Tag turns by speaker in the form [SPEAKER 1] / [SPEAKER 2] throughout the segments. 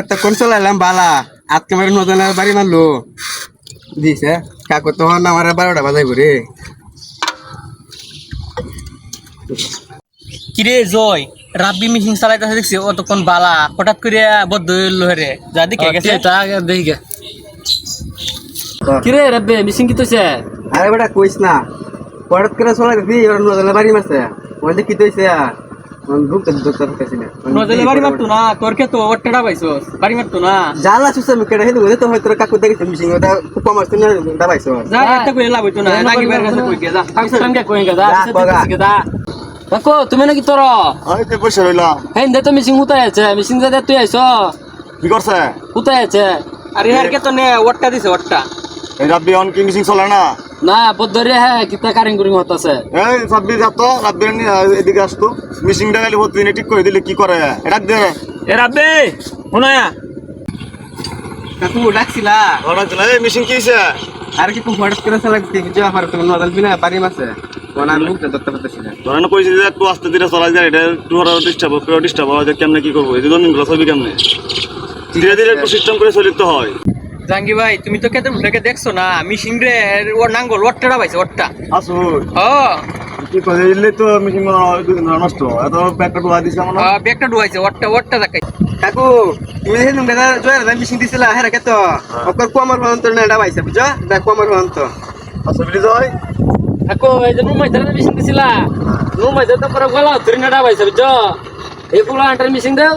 [SPEAKER 1] একটা কোন চলাইলাম বালা আজকে আমার নতুন বাড়ি মারলো দিছে কাকু তখন আমার 12টা বাজাই ঘুরে
[SPEAKER 2] কিরে জয় রাব্বি মিশিং চালাইতেছে দেখছি অতক্ষণ বালা হঠাৎ করে বদ্ধ হইল রে যা দেখে গেছে
[SPEAKER 3] দেখি কিরে রাব্বি মিশিং কি তৈছে
[SPEAKER 1] আরে বেটা কইস না হঠাৎ করে চলাইতেছি এবার নতুন বাড়ি মারছে ওই কি তৈছে ঢুকতে ঢুকতে পারতেছি না
[SPEAKER 2] নজলে বাড়ি মারতো না তোর কে তো ওট্টাটা পাইছস বাড়ি মারতো না
[SPEAKER 1] জালা সুসা মুকেটা হেদু তো হয়তো কাকু দেখি মিশিং ওটা খুব মারছ না দাবাইছো
[SPEAKER 2] যা একটা কই লাভ হইতো না নাকি বের কাছে কই গেছা
[SPEAKER 3] কামকে কই গেদা কাকু তুমি নাকি তোর
[SPEAKER 4] আরে তে পয়সা রইলাম
[SPEAKER 3] হেন দে তো মিশিং উতাই আছে মিশিং দে তুই আইছো
[SPEAKER 4] কি করছে
[SPEAKER 3] উতাই আছে
[SPEAKER 2] আরে ইয়ার কে তো নে ওট্টা দিছে ওট্টা
[SPEAKER 4] এই রাব্বি অন কি মিশিং চলে না
[SPEAKER 3] না বদরে হ্যাঁ কিতা কারিং করিং হতাছে
[SPEAKER 4] এই সাব্বির যাতো রাব্বি এদিকে আসতো মিশিংটা খালি প্রতিদিন ঠিক করে দিলে কি করে এটা দে
[SPEAKER 2] এ রাব্বি শুনায়া
[SPEAKER 1] কাকু ডাকছিলা
[SPEAKER 4] ওরা চলে এই মিশিং কি হইছে
[SPEAKER 1] আর কি খুব হঠাৎ করে চলাইতেছি যে আমার তো নতুন বিনা বাড়ি মারছে কোনা ঢুকতে ধরতে পারতেছি না
[SPEAKER 4] তোরা না কইছিস যে একটু আস্তে ধীরে চলাই যায় এটা একটু ওরা ডিস্টার্ব হয় যে কেমনে কি করবো এই জমিনগুলো ছবি কেমনে ধীরে ধীরে একটু সিস্টেম করে চলিতে হয়
[SPEAKER 2] জাঙ্গি ভাই তুমি তো কেতে উঠে দেখছো না মিশিং রে ওর নাঙ্গল ওট্টাটা পাইছে ওট্টা
[SPEAKER 4] আসুন
[SPEAKER 2] ও
[SPEAKER 4] কি করে দিলে তো মিশিং নষ্ট এত ব্যাগটা ঢুকা দিছে আমার
[SPEAKER 2] ব্যাগটা ডুয়াইছে ওট্টা ওট্টা দেখাই
[SPEAKER 1] কাকু তুমি হেদু বেদা জয় না মিশিং দিছিলা হেরা কে তো অকর কোমার হন্ত না ডাবাইছে বুঝা দেখ কোমার হন্ত
[SPEAKER 4] আসলে বিলি যায়
[SPEAKER 3] কাকু এই যে মুম্বাই ধরে মিশিং দিছিলা মুম্বাই ধরে তো পরে গলা ধরে না ডাবাইছে বুঝছো এই পুরো আন্টার মিশিং দাও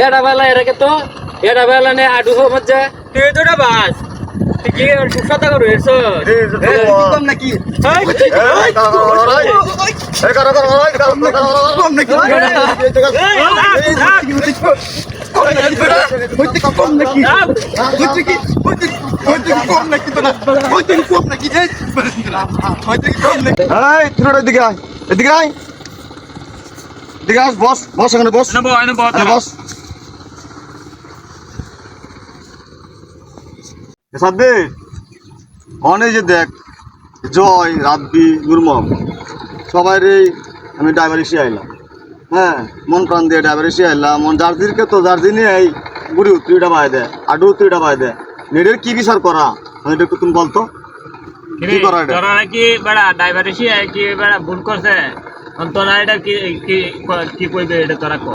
[SPEAKER 3] এটা বেলা এরা কে তো এটা বেলা নে আডু হো মজ্জা
[SPEAKER 2] তুই তোটা বাস তুই কি সুসাদা করো এসো
[SPEAKER 1] কম নাকি কম নাকি কম নাকি কম নাকি তো না কম নাকি
[SPEAKER 4] এদিকে আয় এদিকে আয় এদিকে আস বস বস এখানে বস বস সাব্বির অনেক যে দেখ জয় রাব্বি গুরমম সবাই আমি ড্রাইভার এসে আইলাম হ্যাঁ মন প্রাণ দিয়ে ড্রাইভার এসে আইলাম মন জার্জিরকে তো জার্জি নিয়ে এই বুড়ি উত্তরিটা বাই দেয় আডু উত্তরিটা বাই দেয় নেটের কি বিচার করা এটা একটু তুমি বলতো কি করা এটা
[SPEAKER 2] তোরা নাকি বেড়া ড্রাইভার এসে কি বেড়া ভুল করছে তোরা এটা কি কি কইবে এটা তোরা কর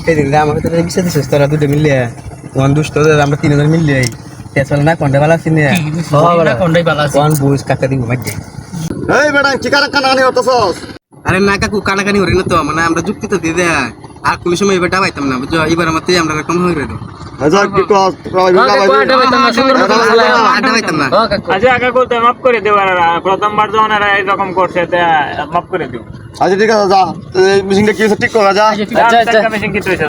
[SPEAKER 1] সেদিন আমাকে তো বিষয় দিছিস তোরা দুটো মিলিয়ে ওয়ান দুষ্ট আমরা 3 মিলিয়ে তেসল না কোনটা বালা চিনি
[SPEAKER 2] কোনটাই বালা আছে
[SPEAKER 1] কোন বুঝ কাকা দিব মাঝে
[SPEAKER 4] এই বেটা কি কানাকানি হতাছস
[SPEAKER 1] আরে না কাকু কানাকানি হরি না তো মানে আমরা যুক্তি তো দিয়ে দেয় আর কোন সময় এবার ডাবাইতাম না বুঝছো এবার আমাতে আমরা কম হয়ে গেল
[SPEAKER 4] হাজার কি কস
[SPEAKER 1] ডাবাইতাম না
[SPEAKER 2] আচ্ছা আগে করতে মাফ করে দেব আর প্রথমবার যখন এরা এরকম করছে তা মাফ করে দেব
[SPEAKER 4] আচ্ছা ঠিক আছে যা মিশিংটা কি ঠিক করা যা
[SPEAKER 2] আচ্ছা মেশিন কি হইছে